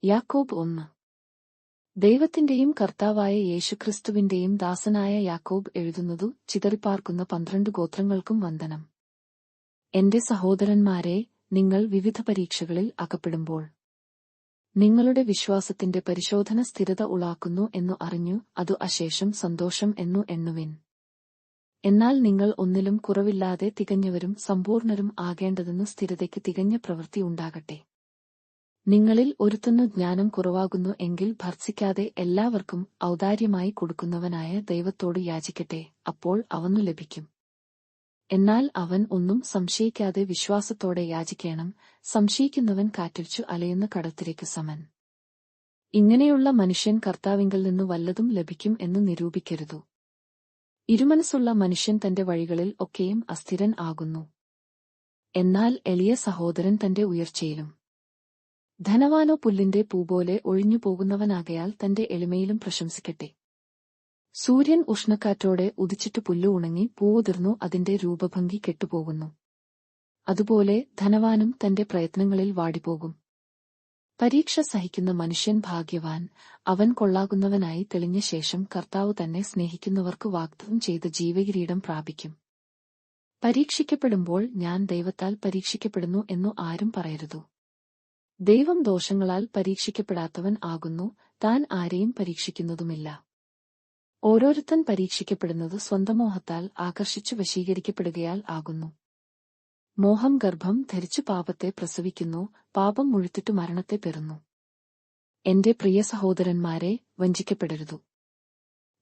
യാക്കോബ് 1. ദൈവത്തിന്റെയും കർത്താവായ യേശുക്രിസ്തുവിന്റെയും ദാസനായ യാക്കോബ് എഴുതുന്നതു ചിതറിപ്പാർക്കുന്ന 12 ഗോത്രങ്ങൾക്കും വന്ദനം. എന്റെ സഹോദരന്മാരെ, നിങ്ങൾ വിവിധ പരീക്ഷകളിൽ അകപ്പെടുമ്പോൾ നിങ്ങളുടെ വിശ്വാസത്തിന്റെ പരിശോധന സ്ഥിരത ഉളാക്കുന്നു എന്നു അറിഞ്ഞു അതു അശേഷം സന്തോഷം എന്നു എണ്ണുവിൻ. എന്നാൽ നിങ്ങൾ ഒന്നിലും കുറവില്ലാതെ തികഞ്ഞവരും സമ്പൂർണരും ആകേണ്ടതെന്നു സ്ഥിരതയ്ക്ക് തികഞ്ഞ പ്രവൃത്തി ഉണ്ടാകട്ടെ. നിങ്ങളിൽ ഒരുത്തനു ജ്ഞാനം കുറവാകുന്നു എങ്കിൽ ഭർത്സിക്കാതെ എല്ലാവർക്കും ഔദാര്യമായി കൊടുക്കുന്നവനായ ദൈവത്തോട് യാചിക്കട്ടെ, അപ്പോൾ അവനു ലഭിക്കും. എന്നാൽ അവൻ ഒന്നും സംശയിക്കാതെ വിശ്വാസത്തോടെ യാചിക്കേണം. സംശയിക്കുന്നവൻ കാറ്റടിച്ചു അലയുന്ന കടൽത്തിരയ്ക്കു സമൻ. ഇങ്ങനെയുള്ള മനുഷ്യൻ കർത്താവിങ്കൽ നിന്നു വല്ലതും ലഭിക്കും എന്ന് നിരൂപിക്കരുതു. ഇരുമനസ്സുള്ള മനുഷ്യൻ തന്റെ വഴികളിൽ ഒക്കെയും അസ്ഥിരൻ ആകുന്നു. എന്നാൽ എളിയ സഹോദരൻ തന്റെ ഉയർച്ചയിലും ധനവാനോ പുല്ലിന്റെ പൂപോലെ ഒഴിഞ്ഞുപോകുന്നവനാകയാൽ തന്റെ എളിമയിലും പ്രശംസിക്കട്ടെ. സൂര്യൻ ഉഷ്ണക്കാറ്റോടെ ഉദിച്ചിട്ട് പുല്ല് ഉണങ്ങി പൂവുതിർന്നു അതിന്റെ രൂപഭംഗി കെട്ടുപോകുന്നു. അതുപോലെ ധനവാനും തന്റെ പ്രയത്നങ്ങളിൽ വാടിപ്പോകും. പരീക്ഷ സഹിക്കുന്ന മനുഷ്യൻ ഭാഗ്യവാൻ. അവൻ കൊള്ളാകുന്നവനായി തെളിഞ്ഞ ശേഷം കർത്താവ് തന്നെ സ്നേഹിക്കുന്നവർക്ക് വാഗ്ദത്തം ചെയ്ത ജീവകിരീടം പ്രാപിക്കും. പരീക്ഷിക്കപ്പെടുമ്പോൾ ഞാൻ ദൈവത്താൽ പരീക്ഷിക്കപ്പെടുന്നു എന്നു ആരും പറയരുതു. ദൈവം ദോഷങ്ങളാൽ പരീക്ഷിക്കപ്പെടാത്തവൻ ആകുന്നു, താൻ ആരെയും പരീക്ഷിക്കുന്നതുമില്ല. ഓരോരുത്തൻ പരീക്ഷിക്കപ്പെടുന്നത് സ്വന്തം മോഹത്താൽ ആകർഷിച്ചു വശീകരിക്കപ്പെടുകയാൽ ആകുന്നു. മോഹം ഗർഭം ധരിച്ചു പാപത്തെ പ്രസവിക്കുന്നു, പാപം മുഴുത്തിട്ടു മരണത്തെ പെറുന്നു. എന്റെ പ്രിയ സഹോദരന്മാരെ, വഞ്ചിക്കപ്പെടരുതു.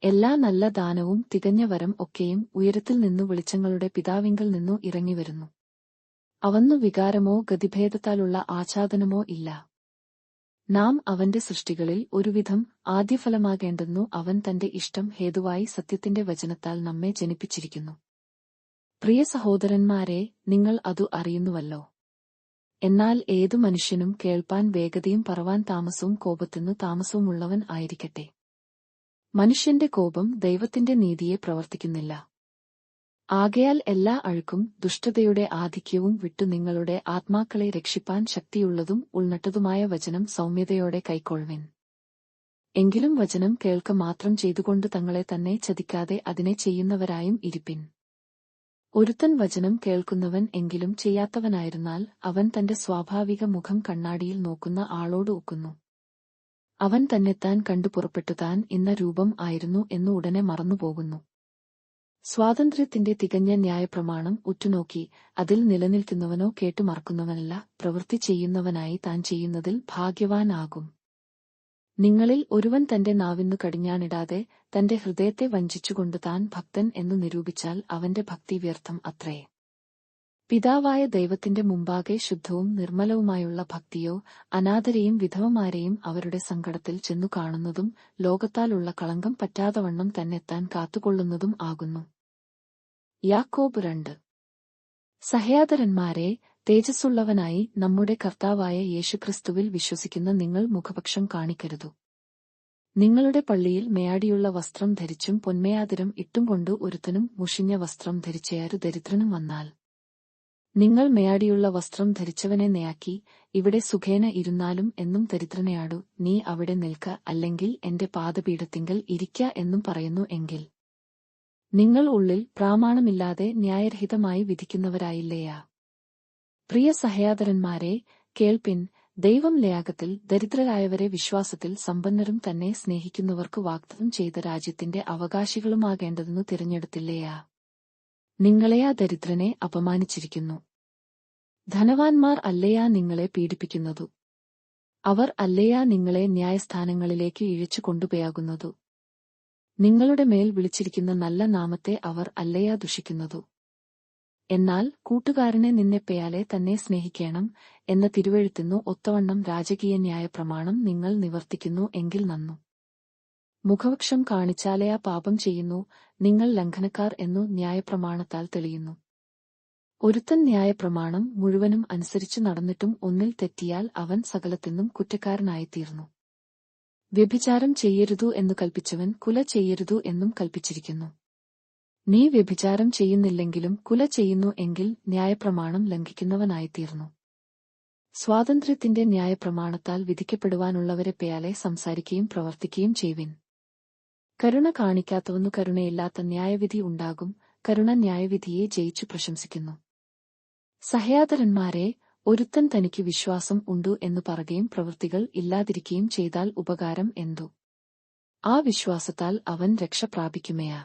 എല്ലാ നല്ല ദാനവും തികഞ്ഞ വരം ഒക്കെയും ഉയരത്തിൽ നിന്നു വെളിച്ചങ്ങളുടെ പിതാവിങ്കൽ നിന്നു ഇറങ്ങിവരുന്നു. അവന്നു വികാരമോ ഗതിഭേദത്താലുള്ള ആച്ഛാദനമോ ഇല്ല. നാം അവന്റെ സൃഷ്ടികളിൽ ഒരുവിധം ആദ്യഫലമാകേണ്ടെന്നു അവൻ തന്റെ ഇഷ്ടം ഹേതുവായി സത്യത്തിന്റെ വചനത്താൽ നമ്മെ ജനിപ്പിച്ചിരിക്കുന്നു. പ്രിയ സഹോദരന്മാരെ, നിങ്ങൾ അതു അറിയുന്നുവല്ലോ. എന്നാൽ ഏതു മനുഷ്യനും കേൾപ്പാൻ വേഗതയും പറവാൻ താമസവും കോപത്തിനു താമസവുമുള്ളവൻ ആയിരിക്കട്ടെ. മനുഷ്യന്റെ കോപം ദൈവത്തിന്റെ നീതിയെ പ്രവർത്തിക്കുന്നില്ല. ആകയാൽ എല്ലാ അഴുക്കും ദുഷ്ടതയുടെ ആധിക്യവും വിട്ടു നിങ്ങളുടെ ആത്മാക്കളെ രക്ഷിപ്പാൻ ശക്തിയുള്ളതും ഉൾനട്ടതുമായ വചനം സൗമ്യതയോടെ കൈക്കൊള്ളുവിൻ. എങ്കിലും വചനം കേൾക്ക മാത്രം ചെയ്തുകൊണ്ട് തങ്ങളെ തന്നെ ചതിക്കാതെ അതിനെ ചെയ്യുന്നവരായും ഇരിപ്പിൻ. ഒരുത്തൻ വചനം കേൾക്കുന്നവൻ എങ്കിലും ചെയ്യാത്തവനായിരുന്നാൽ അവൻ തന്റെ സ്വാഭാവിക മുഖം കണ്ണാടിയിൽ നോക്കുന്ന ആളോട് ഒക്കുന്നു. അവൻ തന്നെത്താൻ കണ്ടു പുറപ്പെട്ടു താൻ ഇന്ന രൂപം ആയിരുന്നു എന്നു ഉടനെ മറന്നുപോകുന്നു. സ്വാതന്ത്ര്യത്തിന്റെ തികഞ്ഞ ന്യായപ്രമാണം ഉറ്റുനോക്കി അതിൽ നിലനിൽക്കുന്നവനോ കേട്ടു മറക്കുന്നവനല്ല, പ്രവൃത്തി ചെയ്യുന്നവനായി താൻ ചെയ്യുന്നതിൽ ഭാഗ്യവാൻ ആകും. നിങ്ങളിൽ ഒരുവൻ തന്റെ നാവിന്നു കടിഞ്ഞാണിടാതെ തന്റെ ഹൃദയത്തെ വഞ്ചിച്ചുകൊണ്ട് താൻ ഭക്തൻ എന്നു നിരൂപിച്ചാൽ അവന്റെ ഭക്തി വ്യർത്ഥം അത്രേ. പിതാവായ ദൈവത്തിന്റെ മുമ്പാകെ ശുദ്ധവും നിർമ്മലവുമായുള്ള ഭക്തിയോ അനാഥരെയും വിധവമാരെയും അവരുടെ സങ്കടത്തിൽ ചെന്നു കാണുന്നതും ലോകത്താലുള്ള കളങ്കം പറ്റാതവണ്ണം തന്നെത്താൻ കാത്തുകൊള്ളുന്നതും ആകുന്നു. യാക്കോബ് 2. സഹോദരന്മാരെ, തേജസ്സുള്ളവനായി നമ്മുടെ കർത്താവായ യേശുക്രിസ്തുവിൽ വിശ്വസിക്കുന്ന നിങ്ങൾ മുഖപക്ഷം കാണിക്കരുതു. നിങ്ങളുടെ പള്ളിയിൽ മേയാടിയുള്ള വസ്ത്രം ധരിച്ചും പൊന്മേയാതിരം ഇട്ടും കൊണ്ട് ഒരുത്തനും മുഷിഞ്ഞ വസ്ത്രം ധരിച്ചയാരു ദരിദ്രനും വന്നാൽ, നിങ്ങൾ മേയാടിയുള്ള വസ്ത്രം ധരിച്ചവനെ നെയാക്കി, ഇവിടെ സുഖേന ഇരുന്നാലും എന്നും ദരിദ്രനെയാടു, നീ അവിടെ നിൽക്ക, അല്ലെങ്കിൽ എന്റെ പാദപീഠത്തിങ്കൽ ഇരിക്ക എന്നും പറയുന്നു എങ്കിൽ, നിങ്ങൾ ഉള്ളിൽ പ്രാമാണമില്ലാതെ ന്യായരഹിതമായി വിധിക്കുന്നവരായില്ലയാ. പ്രിയ സഹോദരന്മാരെ, കേൾപ്പിൻ. ദൈവം ലേയാഗത്തിൽ ദരിദ്രരായവരെ വിശ്വാസത്തിൽ സമ്പന്നരും തന്നെ സ്നേഹിക്കുന്നവർക്ക് വാഗ്ദത്തം ചെയ്ത രാജ്യത്തിന്റെ അവകാശികളുമാകേണ്ടതെന്നു തിരഞ്ഞെടുത്തില്ലയാ. നിങ്ങളെയാ ദരിദ്രനെ അപമാനിച്ചിരിക്കുന്നു. ധനവാന്മാർ അല്ലയാ നിങ്ങളെ പീഡിപ്പിക്കുന്നതു. അവർ അല്ലയാ നിങ്ങളെ ന്യായസ്ഥാനങ്ങളിലേക്ക് ഇഴച്ചു കൊണ്ടുപോയാകുന്നതു. നിങ്ങളുടെ മേൽ വിളിച്ചിരിക്കുന്ന നല്ല നാമത്തെ അവർ അല്ലയാ ദുഷിക്കുന്നതു. എന്നാൽ കൂട്ടുകാരനെ നിന്നെപ്പയാലെ തന്നെ സ്നേഹിക്കണം എന്ന തിരുവെഴുത്തിനു ഒത്തവണ്ണം രാജകീയ ന്യായപ്രമാണം നിങ്ങൾ നിവർത്തിക്കുന്നു എങ്കിൽ നന്നു. മുഖപക്ഷം കാണിച്ചാലയാ പാപം ചെയ്യുന്നു, നിങ്ങൾ ലംഘനക്കാർ എന്നു ന്യായപ്രമാണത്താൽ തെളിയുന്നു. ഒരുത്തൻ ന്യായപ്രമാണം മുഴുവനും അനുസരിച്ചു നടന്നിട്ടും ഒന്നിൽ തെറ്റിയാൽ അവൻ സകലത്തിനും കുറ്റക്കാരനായിത്തീർന്നു. വ്യഭിചാരം ചെയ്യരുതു എന്നു കൽപ്പിച്ചവൻ കുല ചെയ്യരുതു എന്നും കൽപ്പിച്ചിരിക്കുന്നു. നീ വ്യഭിചാരം ചെയ്യുന്നില്ലെങ്കിലും കുല ചെയ്യുന്നു എങ്കിൽ ന്യായപ്രമാണം ലംഘിക്കുന്നവനായിത്തീർന്നു. സ്വാതന്ത്ര്യത്തിന്റെ ന്യായപ്രമാണത്താൽ വിധിക്കപ്പെടുവാനുള്ളവരെ പേയാലെ സംസാരിക്കുകയും പ്രവർത്തിക്കുകയും ചെയ്യുവിൻ. കരുണ കാണിക്കാത്തവന്നു കരുണയില്ലാത്ത ന്യായവിധി ഉണ്ടാകും. കരുണ ന്യായവിധിയെ ജയിച്ചു പ്രശംസിക്കുന്നു. സഹയാദരന്മാരെ, ഒരുത്തൻ തനിക്ക് വിശ്വാസം ഉണ്ടു എന്നു പറയുകയും പ്രവൃത്തികൾ ഇല്ലാതിരിക്കുകയും ചെയ്താൽ ഉപകാരം എന്തു? ആ വിശ്വാസത്താൽ അവൻ രക്ഷ പ്രാപിക്കുമയാ.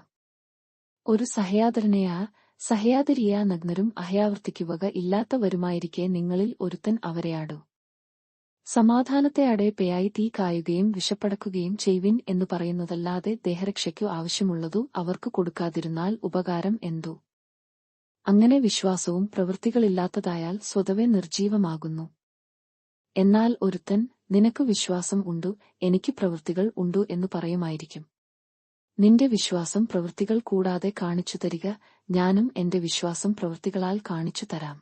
ഒരു സഹയാദരനെയാ സഹയാദരിയാ നഗ്നരും അഹയാവർത്തിക്കുവക ഇല്ലാത്തവരുമായിരിക്കെ നിങ്ങളിൽ ഒരുത്തൻ അവരെയാടു. സമാധാനത്തെയാടെ പേയായി തീ കായുകയും വിഷപ്പടക്കുകയും ചെയ്വിൻ എന്നു പറയുന്നതല്ലാതെ ദേഹരക്ഷയ്ക്കു ആവശ്യമുള്ളതു അവർക്ക് കൊടുക്കാതിരുന്നാൽ ഉപകാരം എന്തു? അങ്ങനെ വിശ്വാസവും പ്രവൃത്തികളില്ലാത്തതായാൽ സ്വതവേ നിർജ്ജീവമാകുന്നു. എന്നാൽ ഒരുത്തൻ നിനക്ക് വിശ്വാസം ഉണ്ടു, എനിക്ക് പ്രവൃത്തികൾ ഉണ്ടു എന്നു പറയുമായിരിക്കും. നിന്റെ വിശ്വാസം പ്രവൃത്തികൾ കൂടാതെ കാണിച്ചു തരിക, ഞാനും എന്റെ വിശ്വാസം പ്രവൃത്തികളാൽ കാണിച്ചു തരാം.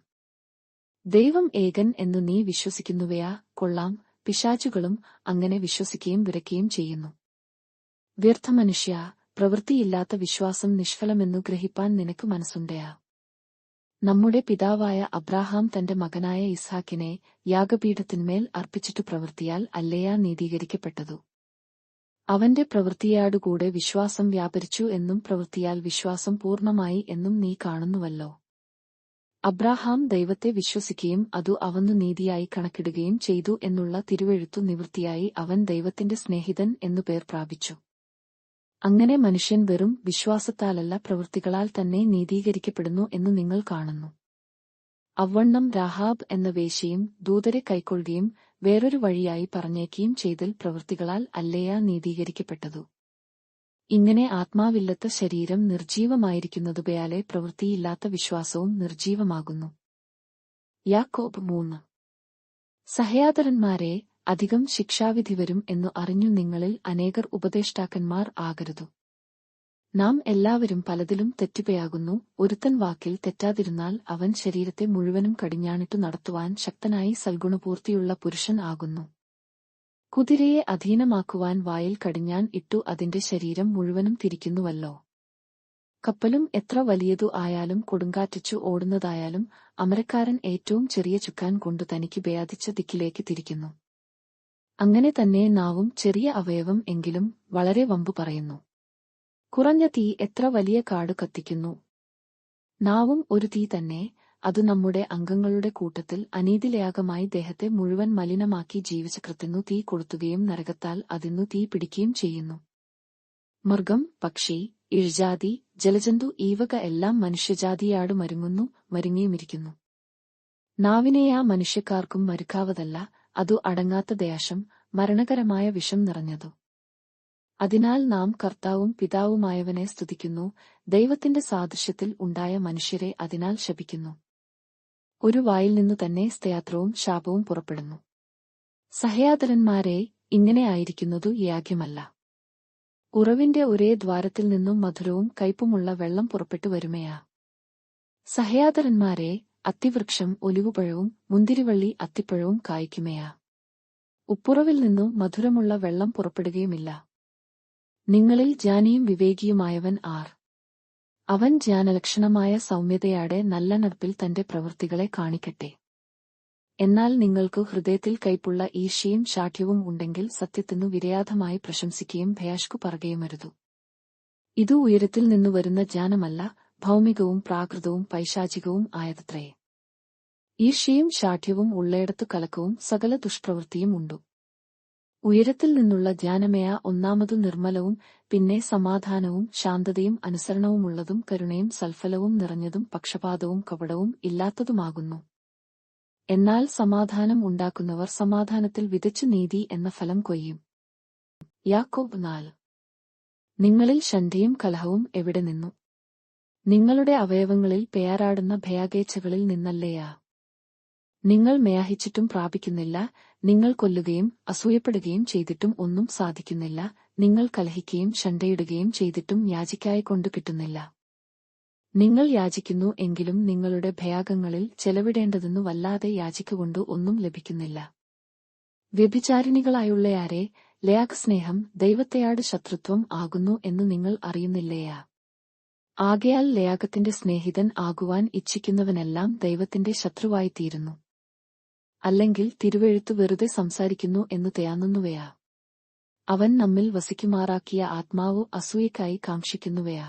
ദൈവം ഏകൻ എന്നു നീ വിശ്വസിക്കുന്നുവയാ? കൊള്ളാം. പിശാചുകളും അങ്ങനെ വിശ്വസിക്കുകയും വിറയ്ക്കുകയും ചെയ്യുന്നു. വ്യർത്ഥമനുഷ്യ, പ്രവൃത്തിയില്ലാത്ത വിശ്വാസം നിഷ്ഫലമെന്നു ഗ്രഹിപ്പാൻ നിനക്ക് മനസ്സുണ്ടയാ? നമ്മുടെ പിതാവായ അബ്രാഹാം തന്റെ മകനായ ഇസ്ഹാക്കിനെ യാഗപീഠത്തിന്മേൽ അർപ്പിച്ചിട്ടു പ്രവൃത്തിയാൽ അല്ലയാ നീതീകരിക്കപ്പെട്ടതു. അവന്റെ പ്രവൃത്തിയാടുകൂടെ വിശ്വാസം വ്യാപരിച്ചു എന്നും പ്രവൃത്തിയാൽ വിശ്വാസം പൂർണ്ണമായി എന്നും നീ കാണുന്നുവല്ലോ. അബ്രാഹാം ദൈവത്തെ വിശ്വസിക്കുകയും അതു അവനു നീതിയായി കണക്കിടുകയും ചെയ്തു എന്നുള്ള തിരുവെഴുത്തു നിവൃത്തിയായി അവൻ ദൈവത്തിന്റെ സ്നേഹിതൻ എന്നു പേർ പ്രാപിച്ചു. അങ്ങനെ മനുഷ്യൻ വെറും വിശ്വാസത്താലല്ല പ്രവൃത്തികളാൽ തന്നെ നീതീകരിക്കപ്പെടുന്നു എന്നു നിങ്ങൾ കാണുന്നു. അവണ്ണം രാഹാബ് എന്ന വേശ്യയും ദൂതരെ കൈക്കൊള്ളുകയും വേറൊരു വഴിയായി പറഞ്ഞേക്കുകയും ചെയ്തൽ പ്രവൃത്തികളാൽ അല്ലയാ നീതീകരിക്കപ്പെട്ടതു. ഇങ്ങനെ ആത്മാവില്ലാത്ത ശരീരം നിർജ്ജീവമായിരിക്കുന്നതുപയാലെ പ്രവൃത്തിയില്ലാത്ത വിശ്വാസവും നിർജ്ജീവമാകുന്നു. യാക്കോബ് 3. സഹയാദരന്മാരെ, അധികം ശിക്ഷാവിധി വരും എന്നു അറിഞ്ഞു നിങ്ങളിൽ അനേകർ ഉപദേഷ്ടാക്കന്മാർ ആകരുതു. നാം എല്ലാവരും പലതിലും തെറ്റുപയാകുന്നു. ഒരുത്തൻ വാക്കിൽ തെറ്റാതിരുന്നാൽ അവൻ ശരീരത്തെ മുഴുവനും കടിഞ്ഞാണിട്ടു നടത്തുവാൻ ശക്തനായി സൽഗുണപൂർത്തിയുള്ള പുരുഷൻ ആകുന്നു. കുതിരയെ അധീനമാക്കുവാൻ വായിൽ കടിഞ്ഞാൺ ഇട്ടു അതിന്റെ ശരീരം മുഴുവനും തിരിക്കുന്നുവല്ലോ. കപ്പലും എത്ര വലിയതു ആയാലും കൊടുങ്കാറ്റിച്ചു ഓടുന്നതായാലും അമരക്കാരൻ ഏറ്റവും ചെറിയ ചുക്കാൻ കൊണ്ടു തനിക്ക് ബാധിച്ച ദിക്കിലേക്ക് തിരിക്കുന്നു. അങ്ങനെ തന്നെ നാവും ചെറിയ അവയവം എങ്കിലും വളരെ വമ്പു പറയുന്നു. കുറഞ്ഞ തീ എത്ര വലിയ കാടു കത്തിക്കുന്നു. നാവും ഒരു തീ തന്നെ, അതു നമ്മുടെ അംഗങ്ങളുടെ കൂട്ടത്തിൽ അനീതിലയാഗമായി ദേഹത്തെ മുഴുവൻ മലിനമാക്കി ജീവചക്രത്തിനു തീ കൊളുത്തുകയും നരകത്താൽ അതിനു തീ പിടിക്കുകയും ചെയ്യുന്നു. മൃഗം, പക്ഷി, ഇഴജാതി, ജലജന്തു ഈവക എല്ലാം മനുഷ്യജാതിയാടു മരുങ്ങുന്നു, മരുങ്ങിയുമിരിക്കുന്നു. നാവിനെയാ മനുഷ്യക്കാർക്കും മരുക്കാവതല്ല, അതു അടങ്ങാത്ത ദ്വേഷം, മരണകരമായ വിഷം നിറഞ്ഞതു. അതിനാൽ നാം കർത്താവും പിതാവുമായവനെ സ്തുതിക്കുന്നു, ദൈവത്തിന്റെ സാദൃശ്യത്തിൽ ഉണ്ടായ മനുഷ്യരെ അതിനാൽ ശപിക്കുന്നു. ഒരു വായിൽ നിന്നു തന്നെ സ്തോത്രവും ശാപവും പുറപ്പെടുന്നു. സഹയാദരന്മാരെ, ഇങ്ങനെ ആയിരിക്കുന്നതു യാഗ്യമല്ല. ഉറവിന്റെ ഒരേ ദ്വാരത്തിൽ നിന്നും മധുരവും കയ്പുമുള്ള വെള്ളം പുറപ്പെട്ടു വരുമയാ. സഹയാദരന്മാരെ, അത്തിവൃക്ഷം ഒലിവുപഴവും മുന്തിരിവള്ളി അത്തിപ്പഴവും കായ്ക്കുമയാ. ഉപ്പുറവിൽ നിന്നു മധുരമുള്ള വെള്ളം പുറപ്പെടുകയുമില്ല. നിങ്ങളിൽ ജ്ഞാനിയും വിവേകിയുമായവൻ ആർ? അവൻ ജ്ഞാനലക്ഷണമായ സൗമ്യതയാടെ നല്ല നടപ്പിൽ തന്റെ പ്രവൃത്തികളെ കാണിക്കട്ടെ. എന്നാൽ നിങ്ങൾക്ക് ഹൃദയത്തിൽ കയ്പുള്ള ഈർഷ്യയും ശാഠ്യവും ഉണ്ടെങ്കിൽ സത്യത്തിനു വിരയാധമായി പ്രശംസിക്കുകയും ഭയാഷ്കു പറയുകയുമരുതു. ഇതു ഉയരത്തിൽ നിന്നു വരുന്ന ജ്ഞാനമല്ല, ഭൗമികവും പ്രാകൃതവും പൈശാചികവും ആയതത്രേ. ഈർഷ്യയും ശാഠ്യവും ഉള്ളയിടത്തു കലക്കവും സകല ദുഷ്പ്രവൃത്തിയും ഉണ്ടു. ഉയരത്തിൽ നിന്നുള്ള ജ്ഞാനമേയ ഒന്നാമതു നിർമ്മലവും, പിന്നെ സമാധാനവും ശാന്തതയും അനുസരണവുമുള്ളതും കരുണയും സൽഫലവും നിറഞ്ഞതും പക്ഷപാതവും കപടവും ഇല്ലാത്തതുമാകുന്നു. എന്നാൽ സമാധാനം ഉണ്ടാക്കുന്നവർ സമാധാനത്തിൽ വിതച്ചു നീതി എന്ന ഫലം കൊയ്യും. യാക്കോബ് 4. നിങ്ങളിൽ ശണ്ഠയും കലഹവും എവിടെ നിന്നു? നിങ്ങളുടെ അവയവങ്ങളിൽ പേയാറാടുന്ന ഭയാഗേച്ഛകളിൽ നിന്നല്ലേയാ. നിങ്ങൾ മേയാഹിച്ചിട്ടും പ്രാപിക്കുന്നില്ല, നിങ്ങൾ കൊല്ലുകയും അസൂയപ്പെടുകയും ചെയ്തിട്ടും ഒന്നും സാധിക്കുന്നില്ല, നിങ്ങൾ കലഹിക്കുകയും ശണ്ഠയിടുകയും ചെയ്തിട്ടും യാചിക്കായ്കൊണ്ടു കിട്ടുന്നില്ല. നിങ്ങൾ യാചിക്കുന്നു എങ്കിലും നിങ്ങളുടെ ഭയാഗങ്ങളിൽ ചെലവിടേണ്ടതെന്നു വല്ലാതെ യാചിക്കുകൊണ്ടു ഒന്നും ലഭിക്കുന്നില്ല. വ്യഭിചാരിണികളായുള്ളയാരെ, ലയാകസ്നേഹം ദൈവത്തെയാട് ശത്രുത്വം ആകുന്നു എന്നു നിങ്ങൾ അറിയുന്നില്ലയാ. ആകയാൽ ലയാകത്തിന്റെ സ്നേഹിതൻ ആകുവാൻ ഇച്ഛിക്കുന്നവനെല്ലാം ദൈവത്തിന്റെ ശത്രുവായിത്തീരുന്നു. അല്ലെങ്കിൽ തിരുവെഴുത്ത് വെറുതെ സംസാരിക്കുന്നു എന്നു തേയാന്നുവയാ. അവൻ നമ്മിൽ വസിക്കുമാറാക്കിയ ആത്മാവു അസൂയക്കായി കാംക്ഷിക്കുന്നുവയാ.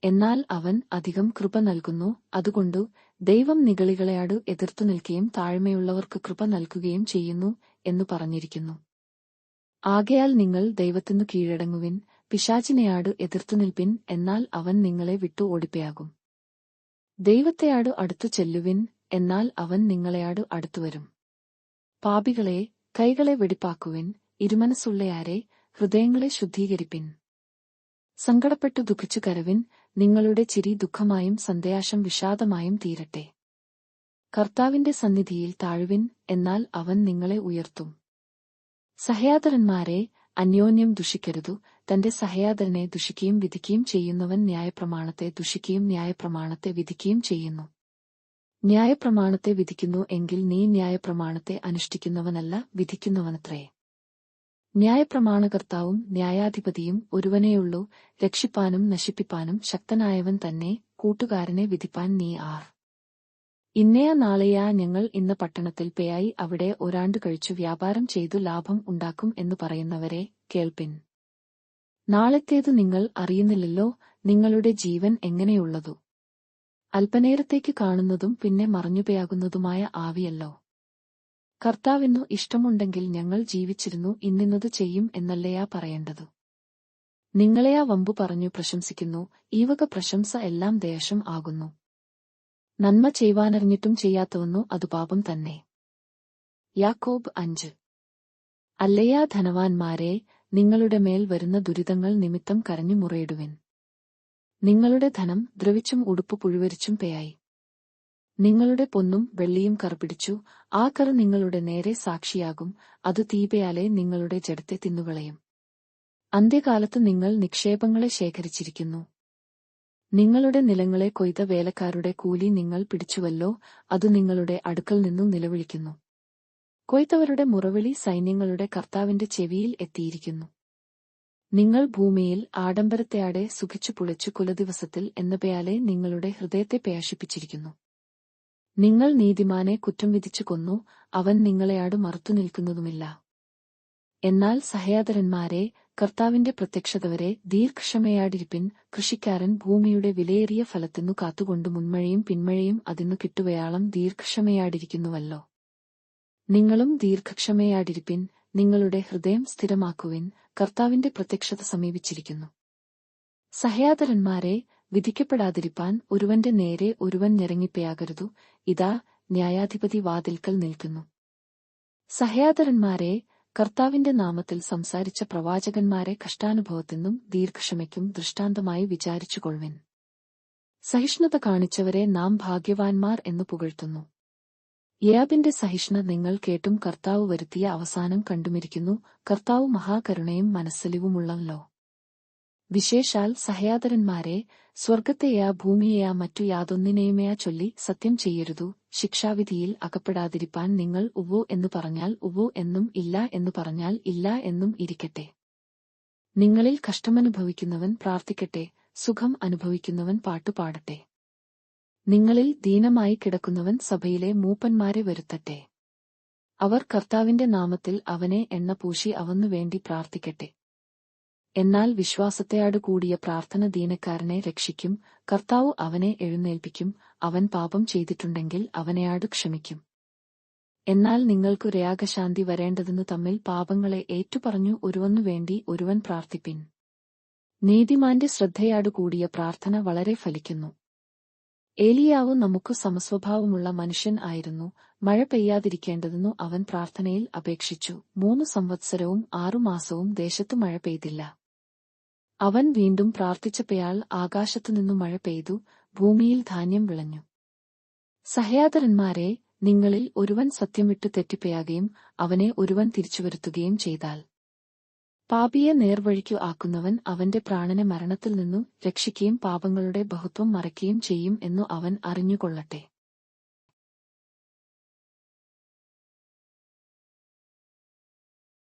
എന്നാൽ അവൻ അധികം കൃപ നൽകുന്നു. അതുകൊണ്ടു ദൈവം നിഗളികളെയാടു എതിർത്തു നിൽക്കുകയും താഴ്മയുള്ളവർക്ക് കൃപ നൽകുകയും ചെയ്യുന്നു എന്നു പറഞ്ഞിരിക്കുന്നു. ആകയാൽ നിങ്ങൾ ദൈവത്തിനു കീഴടങ്ങുവിൻ, പിശാചിനെയാടു എതിർത്തു നിൽപ്പിൻ, എന്നാൽ അവൻ നിങ്ങളെ വിട്ടു ഓടിപ്പയാകും. ദൈവത്തെയാടു അടുത്തു ചെല്ലുവിൻ, എന്നാൽ അവൻ നിങ്ങളെയാടു അടുത്തുവരും. പാപികളെ, കൈകളെ വെടിപ്പാക്കുവിൻ, ഇരുമനസ്സുള്ളയാരെ, ഹൃദയങ്ങളെ ശുദ്ധീകരിപ്പിൻ. സങ്കടപ്പെട്ടു ദുഃഖിച്ചു കരവിൻ, നിങ്ങളുടെ ചിരി ദുഃഖമായും സന്ധ്യാശം വിഷാദമായും തീരട്ടെ. കർത്താവിന്റെ സന്നിധിയിൽ താഴുവിൻ, എന്നാൽ അവൻ നിങ്ങളെ ഉയർത്തും. സഹയാദരന്മാരെ, അന്യോന്യം ദുഷിക്കരുതു. തന്റെ സഹയാദരനെ ദുഷിക്കുകയും വിധിക്കുകയും ചെയ്യുന്നവൻ ന്യായപ്രമാണത്തെ ദുഷിക്കുകയും ന്യായപ്രമാണത്തെ വിധിക്കുകയും ചെയ്യുന്നു. ന്യായപ്രമാണത്തെ വിധിക്കുന്നു എങ്കിൽ നീ ന്യായപ്രമാണത്തെ അനുഷ്ഠിക്കുന്നവനല്ല, വിധിക്കുന്നവനത്രേ. ന്യായപ്രമാണകർത്താവും ന്യായാധിപതിയും ഒരുവനേയുള്ളൂ, രക്ഷിപ്പാനും നശിപ്പിപ്പാനും ശക്തനായവൻ തന്നെ. കൂട്ടുകാരനെ വിധിപ്പാൻ നീ ആർ? ഇന്നയാ നാളെയാ ഞങ്ങൾ ഇന്ന പട്ടണത്തിൽ പേയായി അവിടെ ഒരാണ്ടു കഴിച്ചു വ്യാപാരം ചെയ്തു ലാഭം ഉണ്ടാക്കും എന്നു പറയുന്നവരെ കേൾപ്പിൻ. നാളത്തേതു നിങ്ങൾ അറിയുന്നില്ലല്ലോ, നിങ്ങളുടെ ജീവൻ എങ്ങനെയുള്ളതു? അല്പനേരത്തേക്ക് കാണുന്നതും പിന്നെ മറഞ്ഞുപയാകുന്നതുമായ ആവിയല്ലോ. കർത്താവിനു ഇഷ്ടമുണ്ടെങ്കിൽ ഞങ്ങൾ ജീവിച്ചിരുന്നു ഇന്നിന്നത് ചെയ്യും എന്നല്ലയാ പറയേണ്ടതു. നിങ്ങളെയാ വമ്പു പറഞ്ഞു പ്രശംസിക്കുന്നു. ഈ വക പ്രശംസ എല്ലാം ദേശം ആകുന്നു. നന്മ ചെയ്യുവാനറിഞ്ഞിട്ടും ചെയ്യാത്തവന്നു അതു പാപം തന്നെ. യാക്കോബ് 5. അല്ലയാ ധനവാന്മാരെ, നിങ്ങളുടെ മേൽ വരുന്ന ദുരിതങ്ങൾ നിമിത്തം കരഞ്ഞു മുറയിടുവിൻ. നിങ്ങളുടെ ധനം ദ്രവിച്ചും ഉടുപ്പ് പുഴുവരിച്ചും പേയായി. നിങ്ങളുടെ പൊന്നും വെള്ളിയും കറുപിടിച്ചു, ആ കറ നിങ്ങളുടെ നേരെ സാക്ഷിയാകും. അത് തീപയാലെ നിങ്ങളുടെ ജഡത്തെ തിന്നുകളയും. അന്ത്യകാലത്ത് നിങ്ങൾ നിക്ഷേപങ്ങളെ ശേഖരിച്ചിരിക്കുന്നു. നിങ്ങളുടെ നിലങ്ങളെ കൊയ്ത വേലക്കാരുടെ കൂലി നിങ്ങൾ പിടിച്ചുവല്ലോ, അതു നിങ്ങളുടെ അടുക്കൽ നിന്നും നിലവിളിക്കുന്നു. കൊയ്ത്തവരുടെ മുറവിളി സൈന്യങ്ങളുടെ കർത്താവിന്റെ ചെവിയിൽ എത്തിയിരിക്കുന്നു. നിങ്ങൾ ഭൂമിയിൽ ആഡംബരത്തെയാടെ സുഖിച്ചു പുളിച്ചു കുലദിവസത്തിൽ എന്നപയാലെ നിങ്ങളുടെ ഹൃദയത്തെ പേയാശിപ്പിച്ചിരിക്കുന്നു. നിങ്ങൾ നീതിമാനെ കുറ്റം വിധിച്ചു കൊന്നു, അവൻ നിങ്ങളെയാടു മറുത്തു നിൽക്കുന്നതുമില്ല. എന്നാൽ സഹയാദരന്മാരെ, കർത്താവിന്റെ പ്രത്യക്ഷതവരെ ദീർഘക്ഷമയാടിരിപ്പിൻ. കൃഷിക്കാരൻ ഭൂമിയുടെ വിലയേറിയ ഫലത്തിനു കാത്തുകൊണ്ടു മുൻമഴയും പിന്മഴയും അതിനു കിട്ടുവയാളം ദീർഘക്ഷമയാടിരിക്കുന്നുവല്ലോ. നിങ്ങളും ദീർഘക്ഷമയാടിരിപ്പിൻ, നിങ്ങളുടെ ഹൃദയം സ്ഥിരമാക്കുവിൻ, കർത്താവിന്റെ പ്രത്യക്ഷത സമീപിച്ചിരിക്കുന്നു. സഹയാദരന്മാരെ, വിധിക്കപ്പെടാതിരിപ്പാൻ ഒരുവന്റെ നേരെ ഒരുവൻ ഞെരങ്ങിപ്പയാകരുതു. ഇതാ, ന്യായാധിപതി വാതിൽക്കൽ നിൽക്കുന്നു. സഹയാദരന്മാരെ, കർത്താവിന്റെ നാമത്തിൽ സംസാരിച്ച പ്രവാചകന്മാരെ കഷ്ടാനുഭവത്തിനും ദീർഘക്ഷമയ്ക്കും ദൃഷ്ടാന്തമായി വിചാരിച്ചുകൊള്ളുവിൻ. സഹിഷ്ണുത കാണിച്ചവരെ നാം ഭാഗ്യവാന്മാർ എന്നു പുകഴ്ത്തുന്നു. യോബിന്റെ സഹിഷ്ണുത നിങ്ങൾ കേട്ടും കർത്താവ് വരുത്തിയ അവസാനം കണ്ടുമിരിക്കുന്നു. കർത്താവ് മഹാകരുണയും മനസ്സലിവുമുള്ളല്ലോ. വിശേഷാൽ സഹയാദരന്മാരെ, സ്വർഗത്തെയാ ഭൂമിയെയാ മറ്റു യാതൊന്നിനെയുമേയാ ചൊല്ലി സത്യം ചെയ്യരുതു. ശിക്ഷാവിധിയിൽ അകപ്പെടാതിരിപ്പാൻ നിങ്ങൾ ഉവ്വോ എന്നു പറഞ്ഞാൽ ഉവ്വോ എന്നും ഇല്ല എന്നു പറഞ്ഞാൽ ഇല്ല എന്നും ഇരിക്കട്ടെ. നിങ്ങളിൽ കഷ്ടമനുഭവിക്കുന്നവൻ പ്രാർത്ഥിക്കട്ടെ, സുഖം അനുഭവിക്കുന്നവൻ പാട്ടുപാടട്ടെ. നിങ്ങളിൽ ദീനമായി കിടക്കുന്നവൻ സഭയിലെ മൂപ്പന്മാരെ വരുത്തട്ടെ. അവർ കർത്താവിന്റെ നാമത്തിൽ അവനെ എണ്ണ പൂശി അവനു വേണ്ടി പ്രാർത്ഥിക്കട്ടെ. എന്നാൽ വിശ്വാസത്തെയാടു കൂടിയ പ്രാർത്ഥന ദീനക്കാരനെ രക്ഷിക്കും. കർത്താവ് അവനെ എഴുന്നേൽപ്പിക്കും. അവൻ പാപം ചെയ്തിട്ടുണ്ടെങ്കിൽ അവനെയാടു ക്ഷമിക്കും. എന്നാൽ നിങ്ങൾക്കു രോഗശാന്തി വരേണ്ടതെന്നു തമ്മിൽ പാപങ്ങളെ ഏറ്റുപറഞ്ഞു ഒരുവനു വേണ്ടി ഒരുവൻ പ്രാർത്ഥിപ്പിൻ. നീതിമാന്റെ ശ്രദ്ധയാടു കൂടിയ പ്രാർത്ഥന വളരെ ഫലിക്കുന്നു. ഏലിയാവ് നമുക്കു സമസ്വഭാവമുള്ള മനുഷ്യൻ ആയിരുന്നു. മഴ പെയ്യാതിരിക്കേണ്ടതെന്നു അവൻ പ്രാർത്ഥനയിൽ അപേക്ഷിച്ചു. 3 സംവത്സരവും 6 മാസവും ദേശത്തു മഴ പെയ്തില്ല. അവൻ വീണ്ടും പ്രാർത്ഥിച്ചപ്പോൾ ആകാശത്തുനിന്നു മഴ പെയ്തു, ഭൂമിയിൽ ധാന്യം വിളഞ്ഞു. സഹയാദരന്മാരെ, നിങ്ങളിൽ ഒരുവൻ സത്യം വിട്ടു തെറ്റിപ്പയാകുകയും അവനെ ഒരുവൻ തിരിച്ചുവരുത്തുകയും ചെയ്താൽ, പാപിയെ നേർവഴിക്കു ആക്കുന്നവൻ അവന്റെ പ്രാണനെ മരണത്തിൽ നിന്നു രക്ഷിക്കുകയും പാപങ്ങളുടെ ബഹുത്വം മറയ്ക്കുകയും ചെയ്യും എന്നു അവൻ അറിഞ്ഞുകൊള്ളട്ടെ.